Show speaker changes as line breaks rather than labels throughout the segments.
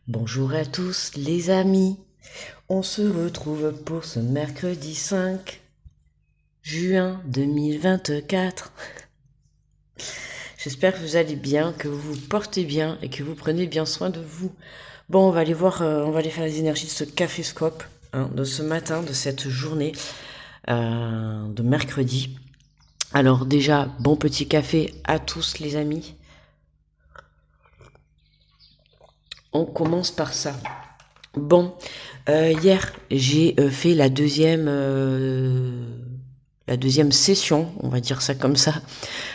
Bonjour à tous les amis, on se retrouve pour ce mercredi 5 juin 2024. J'espère que vous allez bien, que vous vous portez bien et que vous prenez bien soin de vous. Bon, on va aller voir, on va aller faire les énergies de ce caféscope, de ce matin, de cette journée de mercredi. Alors déjà, bon petit café à tous les amis. On commence par ça. Bon, hier, j'ai fait la deuxième session, on va dire ça comme ça,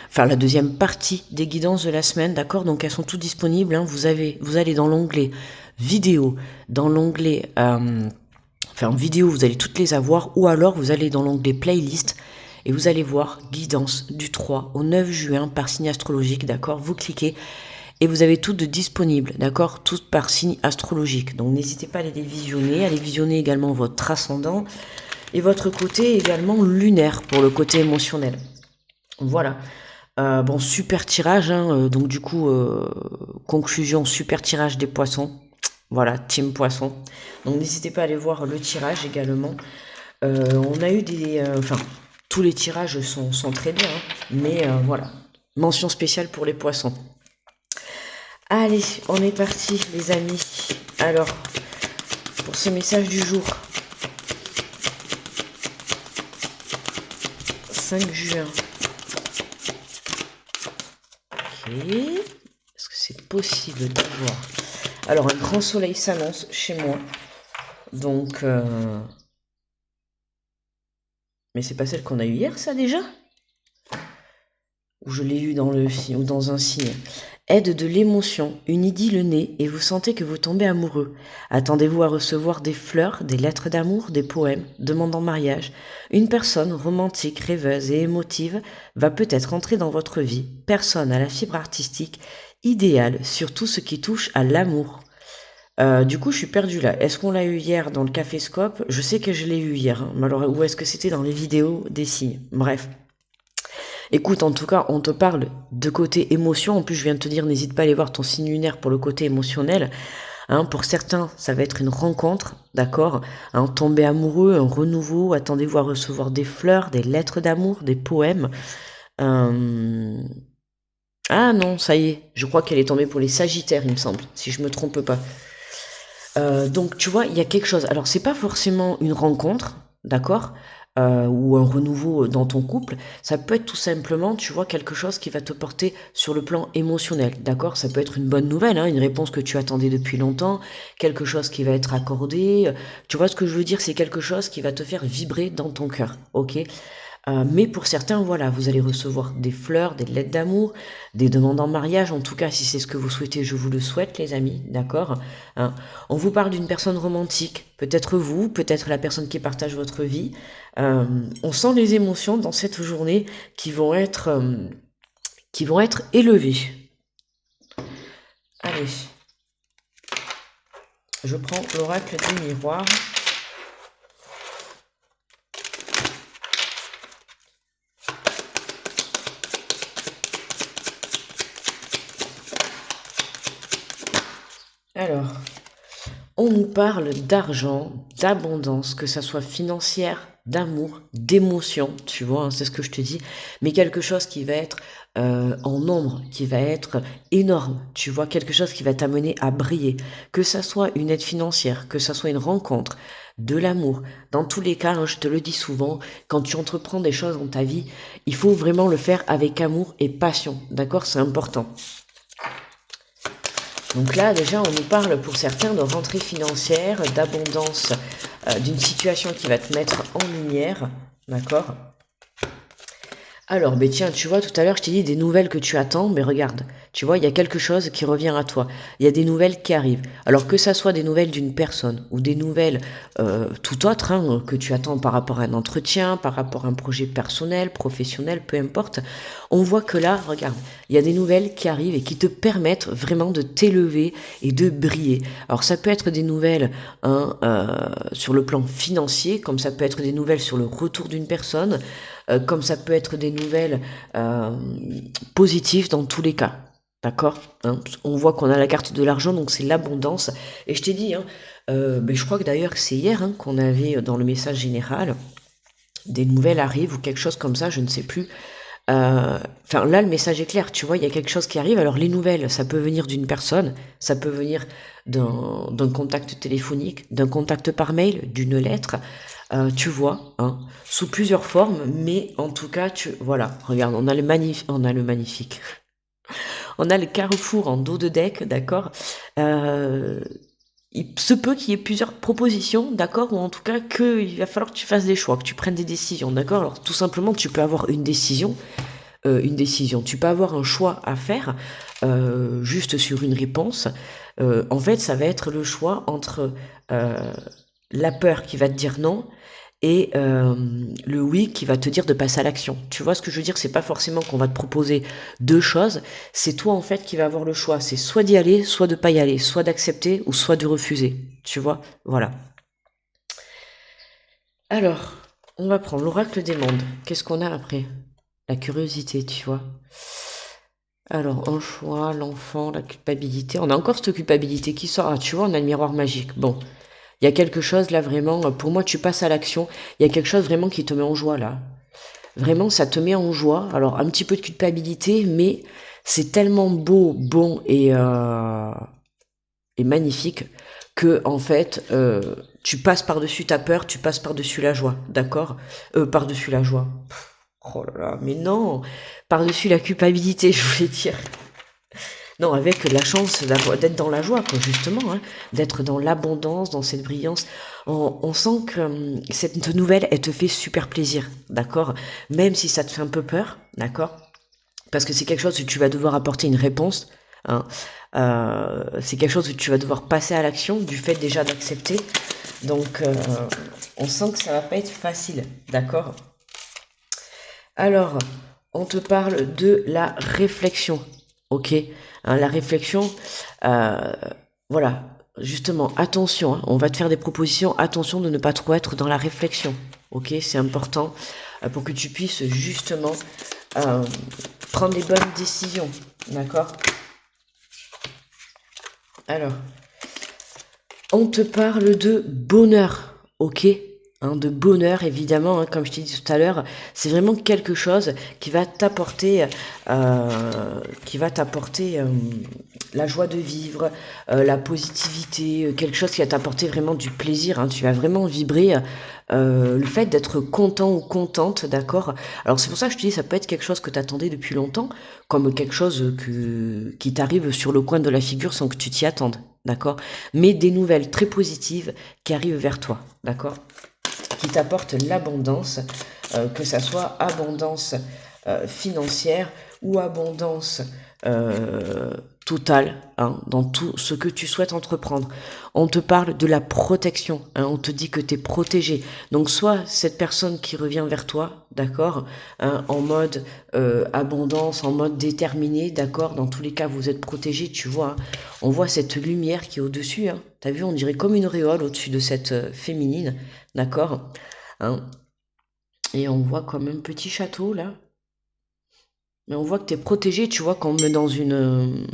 enfin la deuxième partie des guidances de la semaine, d'accord? Donc elles sont toutes disponibles, hein. Vous allez dans l'onglet vidéo, dans l'onglet, enfin en vidéo, vous allez toutes les avoir, ou alors vous allez dans l'onglet playlist et vous allez voir guidance du 3 au 9 juin par signe astrologique, d'accord? Vous cliquez et vous avez toutes de disponibles, d'accord? Toutes par signe astrologique. Donc n'hésitez pas à les visionner, également votre ascendant et votre côté également lunaire pour le côté émotionnel. Voilà. Bon, super tirage, hein, donc du coup, conclusion, super tirage des poissons. Voilà, team poisson. Donc n'hésitez pas à aller voir le tirage également. On a eu enfin, tous les tirages sont très bien, hein, mais voilà. Mention spéciale pour les poissons. Allez, on est parti les amis. Alors, pour ce message du jour, 5 juin. Ok. Est-ce que c'est possible d'avoir... Alors, un grand soleil s'annonce chez moi. Donc... Mais c'est pas celle qu'on a eue hier, ça, déjà? Ou je l'ai eu ou dans un signe. Aide de l'émotion, une idylle naît et vous sentez que vous tombez amoureux. Attendez-vous à recevoir des fleurs, des lettres d'amour, des poèmes, demandant mariage. Une personne romantique, rêveuse et émotive va peut-être entrer dans votre vie. Personne à la fibre artistique, idéale sur tout ce qui touche à l'amour. Du coup, je suis perdue là. Est-ce qu'on l'a eu hier dans le caféscope? Je sais que je l'ai eu hier, hein. Mais alors, ou est-ce que c'était dans les vidéos des signes? Bref. Écoute, en tout cas, on te parle de côté émotion. En plus, je viens de te dire, n'hésite pas à aller voir ton signe lunaire pour le côté émotionnel. Hein, pour certains, ça va être une rencontre, d'accord? Hein, tomber amoureux, un renouveau. Attendez-vous à recevoir des fleurs, des lettres d'amour, des poèmes. Ah non, ça y est. Je crois qu'elle est tombée pour les Sagittaires, il me semble, si je me trompe pas. Donc, tu vois, il y a quelque chose. Alors, c'est pas forcément une rencontre, d'accord? Ou un renouveau dans ton couple, ça peut être tout simplement, tu vois, quelque chose qui va te porter sur le plan émotionnel, d'accord? Ça peut être une bonne nouvelle, hein, une réponse que tu attendais depuis longtemps, quelque chose qui va être accordé. Tu vois ce que je veux dire? C'est quelque chose qui va te faire vibrer dans ton cœur, ok? Mais pour certains, voilà, vous allez recevoir des fleurs, des lettres d'amour, des demandes en mariage. En tout cas, si c'est ce que vous souhaitez, je vous le souhaite, les amis, d'accord? Hein. On vous parle d'une personne romantique, peut-être vous, peut-être la personne qui partage votre vie. On sent les émotions dans cette journée qui vont être élevées. Allez, je prends l'oracle du miroir. Alors, on nous parle d'argent, d'abondance, que ça soit financière, d'amour, d'émotion, tu vois, hein, c'est ce que je te dis, mais quelque chose qui va être en nombre, qui va être énorme, tu vois, quelque chose qui va t'amener à briller, que ça soit une aide financière, que ça soit une rencontre, de l'amour. Dans tous les cas, hein, je te le dis souvent, quand tu entreprends des choses dans ta vie, il faut vraiment le faire avec amour et passion, d'accord? C'est important. Donc là, déjà, on nous parle pour certains de rentrée financière, d'abondance, d'une situation qui va te mettre en lumière, d'accord? Alors, ben tiens, tu vois, tout à l'heure, je t'ai dit des nouvelles que tu attends, mais regarde, tu vois, il y a quelque chose qui revient à toi. Il y a des nouvelles qui arrivent. Alors que ça soit des nouvelles d'une personne ou des nouvelles tout autres, hein, que tu attends par rapport à un entretien, par rapport à un projet personnel, professionnel, peu importe, on voit que là, regarde, il y a des nouvelles qui arrivent et qui te permettent vraiment de t'élever et de briller. Alors ça peut être des nouvelles hein, sur le plan financier, comme ça peut être des nouvelles sur le retour d'une personne, comme ça peut être des nouvelles positives dans tous les cas. d'accord, hein. On voit qu'on a la carte de l'argent, donc c'est l'abondance. Et je t'ai dit, hein, mais je crois que d'ailleurs c'est hier hein, qu'on avait dans le message général, des nouvelles arrivent ou quelque chose comme ça, je ne sais plus. Enfin, là, le message est clair, tu vois, il y a quelque chose qui arrive. Alors, les nouvelles, ça peut venir d'une personne, ça peut venir d'un contact téléphonique, d'un contact par mail, d'une lettre, tu vois, hein, sous plusieurs formes, mais en tout cas, voilà, regarde, on a le magnifique. On a le carrefour en dos de deck, d'accord. Il se peut qu'il y ait plusieurs propositions, d'accord, ou en tout cas qu'il va falloir que tu fasses des choix, que tu prennes des décisions, d'accord. Alors, tout simplement, tu peux avoir une décision. Tu peux avoir un choix à faire juste sur une réponse. En fait, ça va être le choix entre la peur qui va te dire non et le oui qui va te dire de passer à l'action. Tu vois ce que je veux dire? C'est pas forcément qu'on va te proposer deux choses, c'est toi en fait qui va avoir le choix. C'est soit d'y aller, soit de pas y aller, soit d'accepter ou soit de refuser. Tu vois? Voilà. Alors, on va prendre l'oracle des mondes. Qu'est-ce qu'on a après? La curiosité, tu vois. Alors, un choix, l'enfant, la culpabilité. On a encore cette culpabilité qui sort. Ah, tu vois, on a le miroir magique. Bon, il y a quelque chose là vraiment. Pour moi, tu passes à l'action. Il y a quelque chose vraiment qui te met en joie là. Vraiment, ça te met en joie. Alors, un petit peu de culpabilité, mais c'est tellement beau, bon et magnifique que en fait, tu passes par-dessus ta peur, tu passes par-dessus la joie, d'accord. Par-dessus la joie. Oh là là, mais non, par-dessus la culpabilité, je voulais dire. Non, avec la chance d'être dans la joie, quoi, justement, hein, d'être dans l'abondance, dans cette brillance. On sent que cette nouvelle, elle te fait super plaisir, d'accord? Même si ça te fait un peu peur, d'accord? Parce que c'est quelque chose où tu vas devoir apporter une réponse, hein. C'est quelque chose où tu vas devoir passer à l'action du fait déjà d'accepter. Donc, on sent que ça va pas être facile, d'accord? Alors, on te parle de la réflexion, ok? Hein, la réflexion, euh, voilà, justement, attention, hein, on va te faire des propositions, attention de ne pas trop être dans la réflexion, ok? C'est important pour que tu puisses justement euh, prendre les bonnes décisions, d'accord? Alors, on te parle de bonheur, ok? Hein, de bonheur, évidemment, hein, comme je t'ai dit tout à l'heure, c'est vraiment quelque chose qui va t'apporter la joie de vivre, la positivité, quelque chose qui va t'apporter vraiment du plaisir. Hein, tu vas vraiment vibrer le fait d'être content ou contente, d'accord? Alors c'est pour ça que je te dis, ça peut être quelque chose que tu attendais depuis longtemps, comme quelque chose qui t'arrive sur le coin de la figure sans que tu t'y attendes, d'accord? Mais des nouvelles très positives qui arrivent vers toi, d'accord? Qui t'apportent l'abondance, que ça soit abondance financière ou abondance euh, totale, hein, dans tout ce que tu souhaites entreprendre. On te parle de la protection, hein, on te dit que tu es protégé. Donc soit cette personne qui revient vers toi, d'accord, hein, en mode abondance, en mode déterminé, d'accord, dans tous les cas vous êtes protégé, tu vois, hein. On voit cette lumière qui est au-dessus, hein. T'as vu, on dirait comme une auréole au-dessus de cette féminine, d'accord, hein. Et on voit comme un petit château là. Mais on voit que tu es protégé, tu vois, comme dans une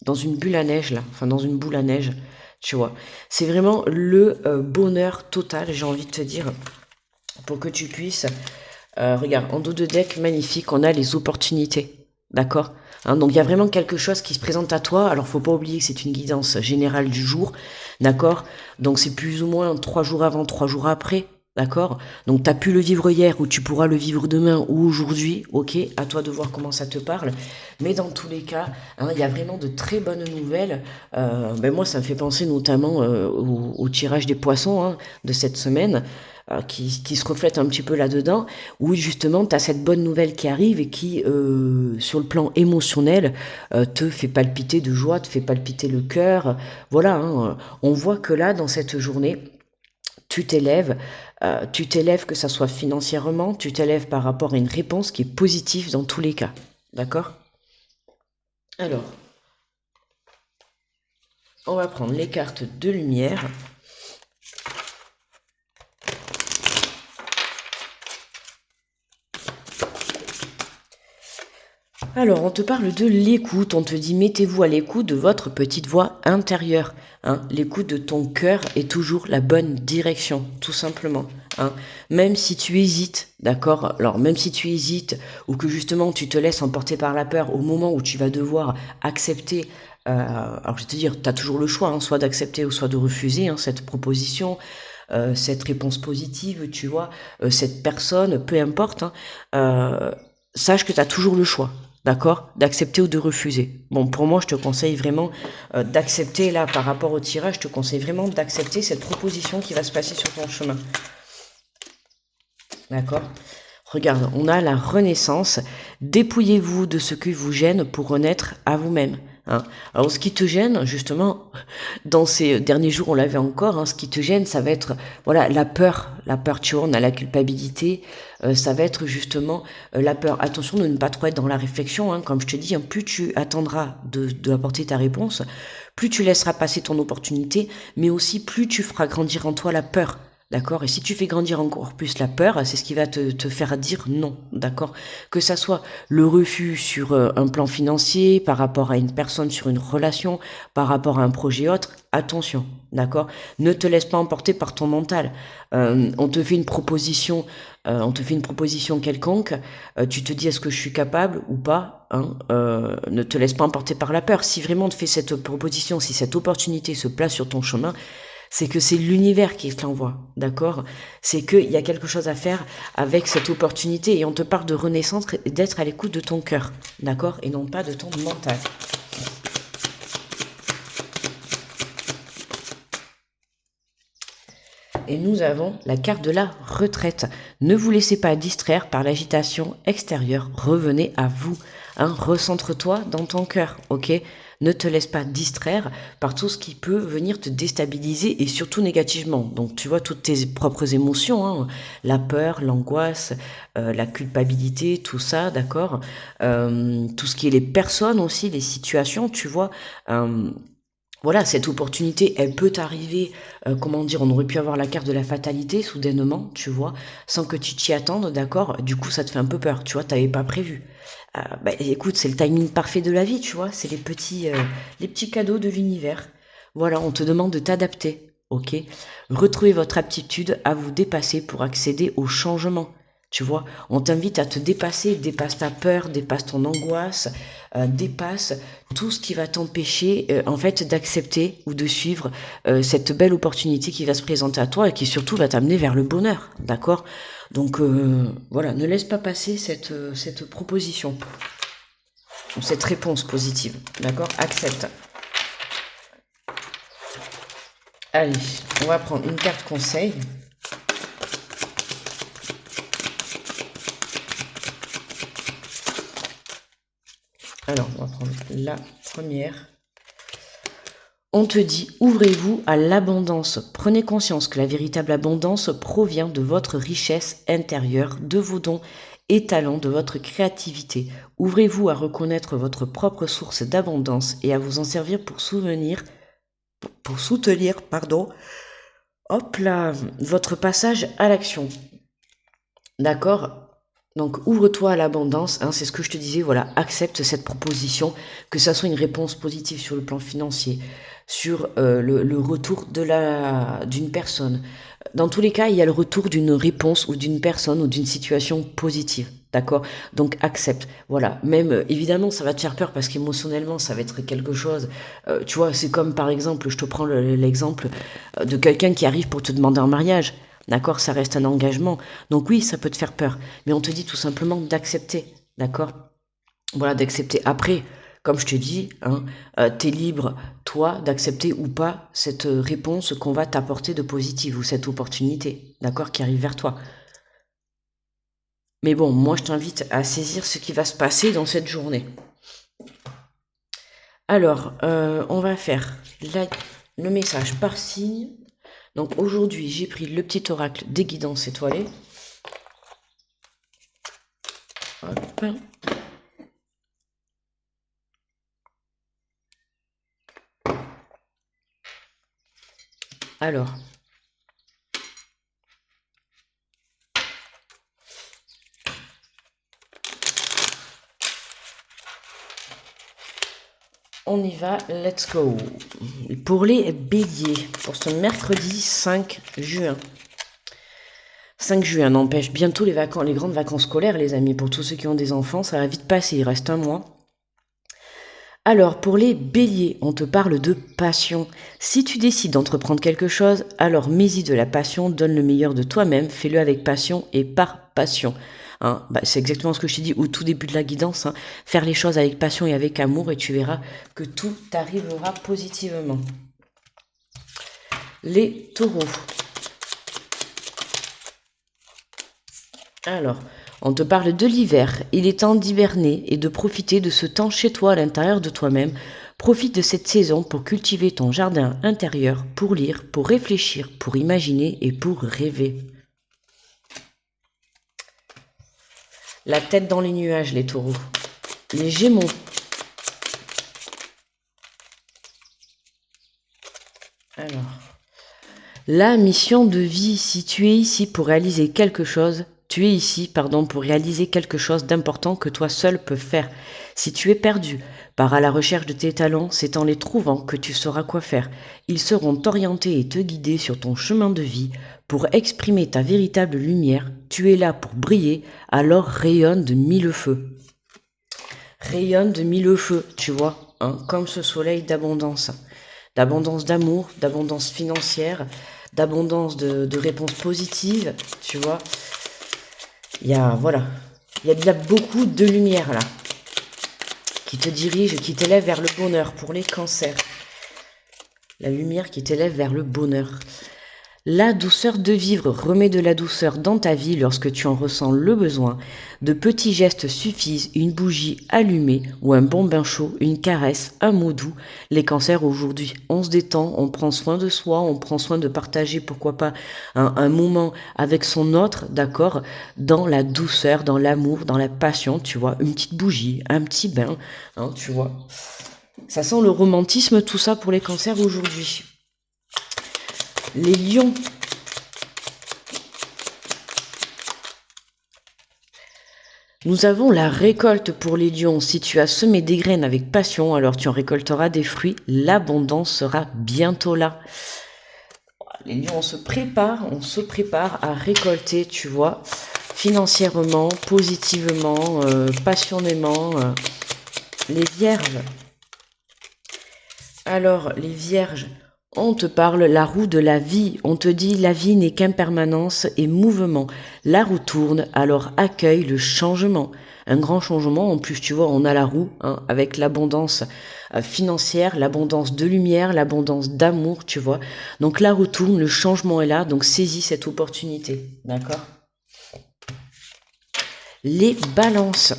bulle à neige, là. Enfin, dans une boule à neige, tu vois. C'est vraiment le bonheur total, j'ai envie de te dire, pour que tu puisses... regarde, en dos de deck, magnifique, on a les opportunités. D'accord, hein, donc il y a vraiment quelque chose qui se présente à toi. Alors, faut pas oublier que c'est une guidance générale du jour. D'accord, donc c'est plus ou moins 3 jours avant, 3 jours après. D'accord, donc tu as pu le vivre hier ou tu pourras le vivre demain ou aujourd'hui, ok, à toi de voir comment ça te parle, mais dans tous les cas, hein, il y a vraiment de très bonnes nouvelles. Ben moi ça me fait penser notamment au tirage des poissons hein, de cette semaine, qui se reflète un petit peu là-dedans, où justement tu as cette bonne nouvelle qui arrive et qui, sur le plan émotionnel, te fait palpiter de joie, te fait palpiter le cœur, voilà, hein, on voit que là, dans cette journée, tu t'élèves, que ça soit financièrement, tu t'élèves par rapport à une réponse qui est positive dans tous les cas. D'accord? Alors, on va prendre les cartes de lumière. Alors, on te parle de l'écoute, on te dit mettez-vous à l'écoute de votre petite voix intérieure. Hein. L'écoute de ton cœur est toujours la bonne direction, tout simplement. Hein. Même si tu hésites, d'accord? Alors, même si tu hésites ou que justement tu te laisses emporter par la peur au moment où tu vas devoir accepter, alors je vais te dire, tu as toujours le choix, hein, soit d'accepter ou soit de refuser hein, cette proposition, cette réponse positive, tu vois, cette personne, peu importe, hein, sache que tu as toujours le choix. D'accord? D'accepter ou de refuser. Bon, pour moi, je te conseille vraiment d'accepter, là, par rapport au tirage, je te conseille vraiment d'accepter cette proposition qui va se passer sur ton chemin. D'accord? Regarde, on a la renaissance. Dépouillez-vous de ce qui vous gêne pour renaître à vous-même. Hein. Alors, ce qui te gêne, justement, dans ces derniers jours, on l'avait encore, hein, ce qui te gêne, ça va être voilà la peur. La peur, tu vois, on a la culpabilité. Ça va être justement la peur. Attention de ne pas trop être dans la réflexion. Hein, comme je te dis, hein, plus tu attendras de apporter ta réponse, plus tu laisseras passer ton opportunité, mais aussi plus tu feras grandir en toi la peur. D'accord? Et si tu fais grandir encore plus la peur, c'est ce qui va te faire dire non. D'accord? Que ça soit le refus sur un plan financier, par rapport à une personne, sur une relation, par rapport à un projet autre, attention. D'accord? Ne te laisse pas emporter par ton mental. On te fait une proposition, quelconque, tu te dis est-ce que je suis capable ou pas, hein, ne te laisse pas emporter par la peur. Si vraiment on te fait cette proposition, si cette opportunité se place sur ton chemin, c'est que c'est l'univers qui te l'envoie, d'accord? C'est qu'il y a quelque chose à faire avec cette opportunité et on te parle de renaissance et d'être à l'écoute de ton cœur, d'accord? Et non pas de ton mental. Et nous avons la carte de la retraite. Ne vous laissez pas distraire par l'agitation extérieure. Revenez à vous. Hein, recentre-toi dans ton cœur, ok? Ne te laisse pas distraire par tout ce qui peut venir te déstabiliser et surtout négativement. Donc tu vois toutes tes propres émotions, hein, la peur, l'angoisse, la culpabilité, tout ça, d'accord? Tout ce qui est les personnes aussi, les situations, tu vois. Voilà, cette opportunité, elle peut t'arriver, comment dire, on aurait pu avoir la carte de la fatalité soudainement, tu vois, sans que tu t'y attendes, d'accord? Du coup, ça te fait un peu peur, tu vois, t'avais pas prévu. Bah, écoute, c'est le timing parfait de la vie, tu vois, c'est les petits cadeaux de l'univers. Voilà, on te demande de t'adapter, ok? Retrouvez votre aptitude à vous dépasser pour accéder au changement. Tu vois, on t'invite à te dépasser, dépasse ta peur, dépasse ton angoisse, dépasse tout ce qui va t'empêcher en fait d'accepter ou de suivre cette belle opportunité qui va se présenter à toi et qui surtout va t'amener vers le bonheur, d'accord? Donc voilà, ne laisse pas passer cette proposition, cette réponse positive, d'accord? Accepte. Allez, on va prendre une carte conseil. Alors, on va prendre la première. On te dit, ouvrez-vous à l'abondance. Prenez conscience que la véritable abondance provient de votre richesse intérieure, de vos dons et talents, de votre créativité. Ouvrez-vous à reconnaître votre propre source d'abondance et à vous en servir pour soutenir, hop là, votre passage à l'action. D'accord? Donc ouvre-toi à l'abondance, hein, c'est ce que je te disais, voilà, accepte cette proposition, que ça soit une réponse positive sur le plan financier, sur le retour d'une personne. Dans tous les cas, il y a le retour d'une réponse ou d'une personne ou d'une situation positive, d'accord? Donc accepte, voilà. Même évidemment, ça va te faire peur parce qu'émotionnellement, ça va être quelque chose. Tu vois, c'est comme par exemple, je te prends l'exemple de quelqu'un qui arrive pour te demander en mariage. D'accord, ça reste un engagement. Donc oui, ça peut te faire peur. Mais on te dit tout simplement d'accepter. D'accord? Voilà, d'accepter. Après, comme je te dis, hein, t'es libre, toi, d'accepter ou pas cette réponse qu'on va t'apporter de positive ou cette opportunité, d'accord, qui arrive vers toi. Mais bon, moi, je t'invite à saisir ce qui va se passer dans cette journée. Alors, on va faire le message par signe. Donc aujourd'hui, j'ai pris le petit oracle des guidances étoilées. Hop. Alors, On y va, let's go. Pour les béliers, pour ce mercredi 5 juin. 5 juin, n'empêche, bientôt les grandes vacances scolaires, les amis. Pour tous ceux qui ont des enfants, ça va vite passer, il reste un mois. Alors, pour les béliers, on te parle de passion. Si tu décides d'entreprendre quelque chose, alors mets-y de la passion, donne le meilleur de toi-même, fais-le avec passion et par passion. Hein, c'est exactement ce que je t'ai dit au tout début de la guidance. Hein. Faire les choses avec passion et avec amour et tu verras que tout t'arrivera positivement. Les taureaux. Alors, on te parle de l'hiver. Il est temps d'hiberner et de profiter de ce temps chez toi à l'intérieur de toi-même. Profite de cette saison pour cultiver ton jardin intérieur, pour lire, pour réfléchir, pour imaginer et pour rêver. La tête dans les nuages, les taureaux. Les gémeaux. Alors, la mission de vie, si tu es ici pour réaliser quelque chose, tu es ici, pour réaliser quelque chose d'important que toi seul peux faire. Si tu es perdu, pars à la recherche de tes talents, c'est en les trouvant que tu sauras quoi faire. Ils seront t'orienter et te guider sur ton chemin de vie pour exprimer ta véritable lumière. Tu es là pour briller, alors rayonne de mille feux. Rayonne de mille feux, tu vois, hein, comme ce soleil d'abondance. D'abondance d'amour, d'abondance financière, d'abondance de réponses positives, tu vois. Il y a beaucoup de lumière là, qui te dirige, qui t'élève vers le bonheur pour les cancers. La lumière qui t'élève vers le bonheur. La douceur de vivre remet de la douceur dans ta vie lorsque tu en ressens le besoin. De petits gestes suffisent, une bougie allumée ou un bon bain chaud, une caresse, un mot doux. Les cancers aujourd'hui, on se détend, on prend soin de soi, on prend soin de partager, pourquoi pas, un moment avec son autre, d'accord, dans la douceur, dans l'amour, dans la passion, tu vois, une petite bougie, un petit bain, hein, tu vois. Ça sent le romantisme, tout ça pour les cancers aujourd'hui. Les lions. Nous avons la récolte pour les lions. Si tu as semé des graines avec passion, alors tu en récolteras des fruits. L'abondance sera bientôt là. Les lions, on se prépare à récolter, tu vois, financièrement, positivement, passionnément. Les vierges. Alors, les vierges. On te parle la roue de la vie, on te dit la vie n'est qu'impermanence et mouvement. La roue tourne, alors accueille le changement. Un grand changement, en plus tu vois, on a la roue, hein, avec l'abondance financière, l'abondance de lumière, l'abondance d'amour, tu vois. Donc la roue tourne, le changement est là, donc saisis cette opportunité, d'accord? Les balances.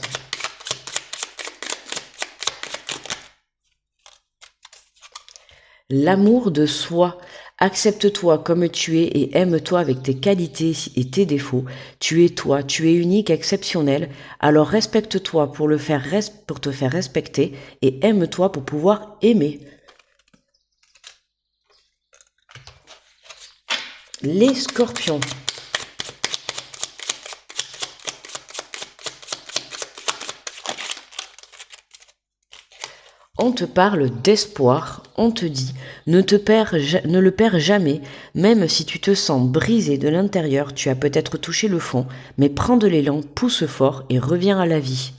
L'amour de soi. Accepte-toi comme tu es et aime-toi avec tes qualités et tes défauts. Tu es toi, tu es unique, exceptionnel. Alors respecte-toi pour te faire respecter et aime-toi pour pouvoir aimer. Les scorpions. On te parle d'espoir, on te dit ne le perds jamais, même si tu te sens brisé de l'intérieur, tu as peut-être touché le fond, mais prends de l'élan, pousse fort et reviens à la vie.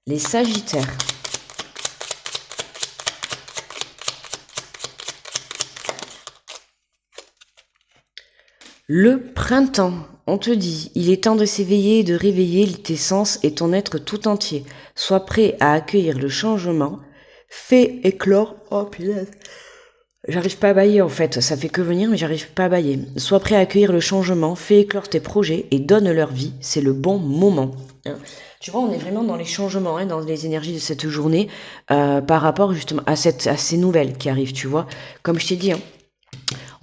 Les sagittaires. Le printemps, on te dit, il est temps de s'éveiller et de réveiller tes sens et ton être tout entier. Sois prêt à accueillir le changement. Fais éclore. Oh punaise. J'arrive pas à bailler en fait, ça fait que venir mais j'arrive pas à bailler. Sois prêt à accueillir le changement, fais éclore tes projets et donne leur vie, c'est le bon moment. Hein. Tu vois, on est vraiment dans les changements, hein, dans les énergies de cette journée, par rapport justement à ces nouvelles qui arrivent, tu vois. Comme je t'ai dit, hein,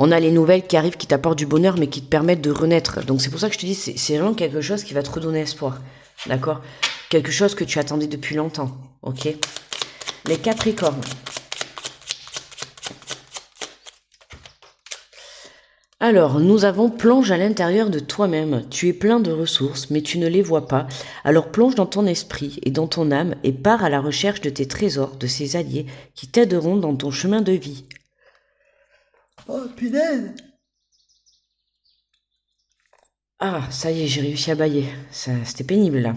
on a les nouvelles qui arrivent, qui t'apportent du bonheur, mais qui te permettent de renaître. Donc c'est pour ça que je te dis, c'est vraiment quelque chose qui va te redonner espoir. D'accord? Quelque chose que tu attendais depuis longtemps. Ok? Les Capricornes. Alors, nous avons plonge à l'intérieur de toi-même. Tu es plein de ressources, mais tu ne les vois pas. Alors plonge dans ton esprit et dans ton âme et pars à la recherche de tes trésors, de ces alliés qui t'aideront dans ton chemin de vie.
Oh, punaise!
Ah, ça y est, j'ai réussi à bailler. C'était pénible là.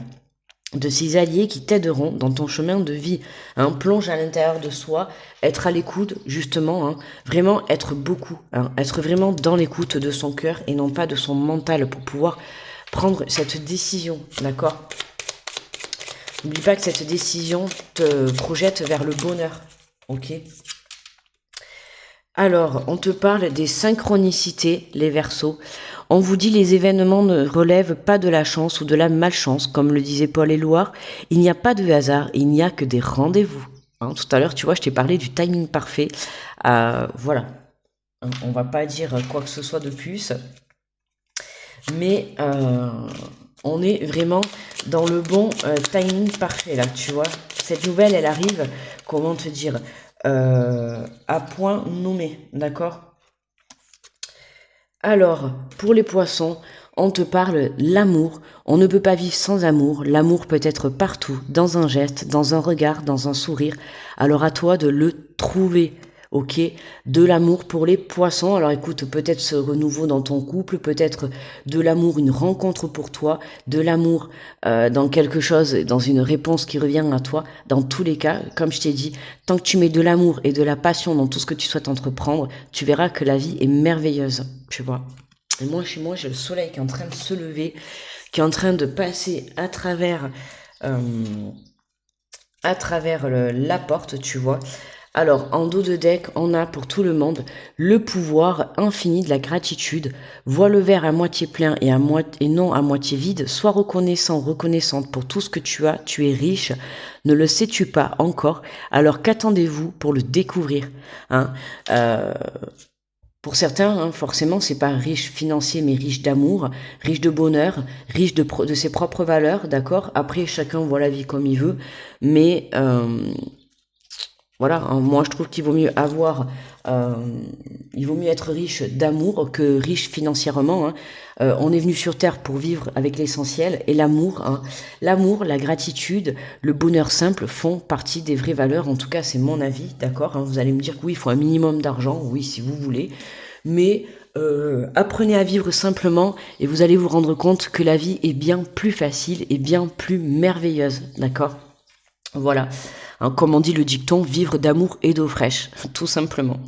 De ces alliés qui t'aideront dans ton chemin de vie. Hein, plonge à l'intérieur de soi, être à l'écoute, justement, hein, vraiment être beaucoup, hein, être vraiment dans l'écoute de son cœur et non pas de son mental pour pouvoir prendre cette décision, d'accord? N'oublie pas que cette décision te projette vers le bonheur, ok? Alors, on te parle des synchronicités, les Verseaux. On vous dit les événements ne relèvent pas de la chance ou de la malchance, comme le disait Paul Éluard. Il n'y a pas de hasard, il n'y a que des rendez-vous. Hein, tout à l'heure, tu vois, je t'ai parlé du timing parfait. Voilà. On va pas dire quoi que ce soit de plus. Mais on est vraiment dans le bon timing parfait, là, tu vois. Cette nouvelle, elle arrive, comment te dire, à point nommé, d'accord? Alors, pour les poissons, on te parle l'amour. On ne peut pas vivre sans amour. L'amour peut être partout, dans un geste, dans un regard, dans un sourire. Alors à toi de le trouver, ok? De l'amour pour les poissons. Alors écoute, peut-être ce renouveau dans ton couple, peut-être de l'amour, une rencontre pour toi, de l'amour dans quelque chose, dans une réponse qui revient à toi. Dans tous les cas, comme je t'ai dit, tant que tu mets de l'amour et de la passion dans tout ce que tu souhaites entreprendre, tu verras que la vie est merveilleuse, tu vois. Et moi, chez moi, j'ai le soleil qui est en train de se lever, qui est en train de passer euh, à travers la porte, tu vois. Alors, en dos de deck, on a pour tout le monde le pouvoir infini de la gratitude. Vois le verre à moitié plein et non à moitié vide. Sois reconnaissant, reconnaissante pour tout ce que tu as. Tu es riche. Ne le sais-tu pas encore? Alors qu'attendez-vous pour le découvrir, hein? Pour certains, hein, forcément, c'est pas riche financier, mais riche d'amour, riche de bonheur, riche de ses propres valeurs, d'accord? Après, chacun voit la vie comme il veut, mais voilà, hein, moi je trouve qu'il vaut mieux euh, il vaut mieux être riche d'amour que riche financièrement. Hein. On est venu sur Terre pour vivre avec l'essentiel et l'amour, hein. L'amour, la gratitude, le bonheur simple font partie des vraies valeurs. En tout cas, c'est mon avis, d'accord, hein. Vous allez me dire que oui, il faut un minimum d'argent, oui, si vous voulez, mais apprenez à vivre simplement et vous allez vous rendre compte que la vie est bien plus facile et bien plus merveilleuse, d'accord? Voilà, hein, comme on dit le dicton, vivre d'amour et d'eau fraîche, tout simplement.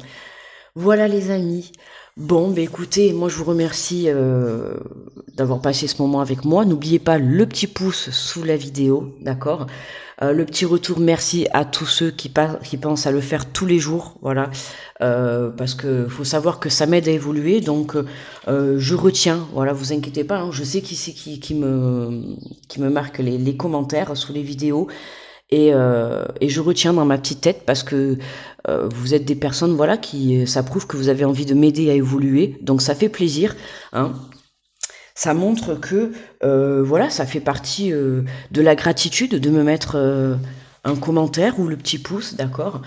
Voilà les amis. Bon, bah écoutez, moi je vous remercie d'avoir passé ce moment avec moi. N'oubliez pas le petit pouce sous la vidéo, d'accord? Le petit retour, merci à tous ceux qui pensent à le faire tous les jours, voilà. Parce que faut savoir que ça m'aide à évoluer, donc je retiens, voilà, vous inquiétez pas, hein, je sais qui c'est qui me marque les commentaires sous les vidéos. Et je retiens dans ma petite tête parce que vous êtes des personnes, voilà, ça prouve que vous avez envie de m'aider à évoluer, donc ça fait plaisir, hein. Ça montre que, voilà, ça fait partie de la gratitude de me mettre un commentaire ou le petit pouce, d'accord,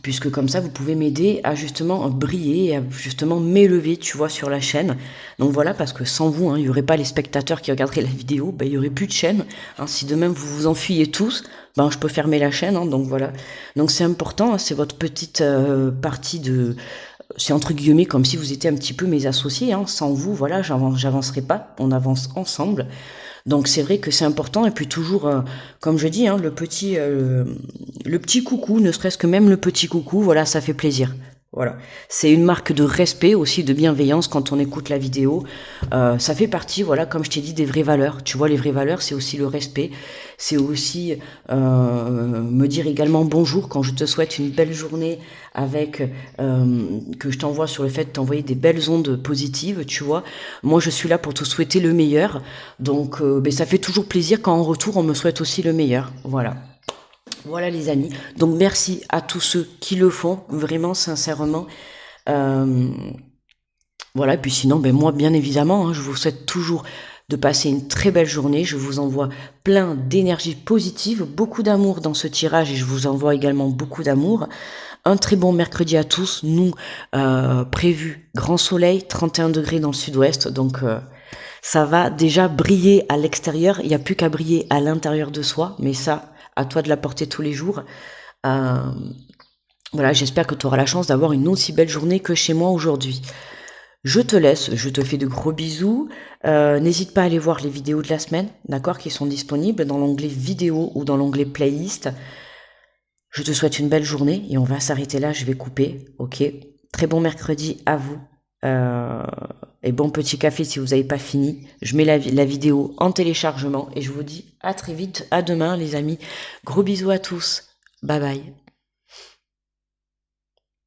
puisque comme ça vous pouvez m'aider à justement briller et à justement m'élever, tu vois, sur la chaîne. Donc voilà, parce que sans vous, hein, il n'y aurait pas les spectateurs qui regarderaient la vidéo, ben, il n'y aurait plus de chaîne, hein. Si demain vous vous enfuyez tous, ben, je peux fermer la chaîne, hein, donc voilà. Donc c'est important, hein, c'est votre petite partie de... C'est entre guillemets comme si vous étiez un petit peu mes associés, hein. Sans vous, voilà, j'avancerai pas, on avance ensemble. Donc c'est vrai que c'est important et puis toujours, comme je dis, hein, le petit coucou, ne serait-ce que même le petit coucou, voilà, ça fait plaisir. Voilà, c'est une marque de respect aussi, de bienveillance quand on écoute la vidéo. Ça fait partie, voilà, comme je t'ai dit, des vraies valeurs. Tu vois, les vraies valeurs, c'est aussi le respect. C'est aussi me dire également bonjour quand je te souhaite une belle journée avec que je t'envoie sur le fait de t'envoyer des belles ondes positives, tu vois. Moi, je suis là pour te souhaiter le meilleur. Donc, ben, ça fait toujours plaisir quand en retour, on me souhaite aussi le meilleur. Voilà. Voilà les amis, donc merci à tous ceux qui le font, vraiment sincèrement. Euh, voilà, et puis sinon, ben moi bien évidemment, hein, je vous souhaite toujours de passer une très belle journée. Je vous envoie plein d'énergie positive, beaucoup d'amour dans ce tirage et je vous envoie également beaucoup d'amour. Un très bon mercredi à tous. Nous, prévu grand soleil, 31 degrés dans le sud-ouest. Donc, ça va déjà briller à l'extérieur. Il n'y a plus qu'à briller à l'intérieur de soi. Mais ça, à toi de la porter tous les jours. Voilà, j'espère que tu auras la chance d'avoir une aussi belle journée que chez moi aujourd'hui. Je te laisse, je te fais de gros bisous. N'hésite pas à aller voir les vidéos de la semaine, d'accord, qui sont disponibles dans l'onglet vidéo ou dans l'onglet playlist. Je te souhaite une belle journée et on va s'arrêter là, je vais couper, ok. Très bon mercredi à vous. Et bon petit café si vous n'avez pas fini. Je mets la vidéo en téléchargement et je vous dis à très vite, à demain les amis. Gros bisous à tous. Bye bye.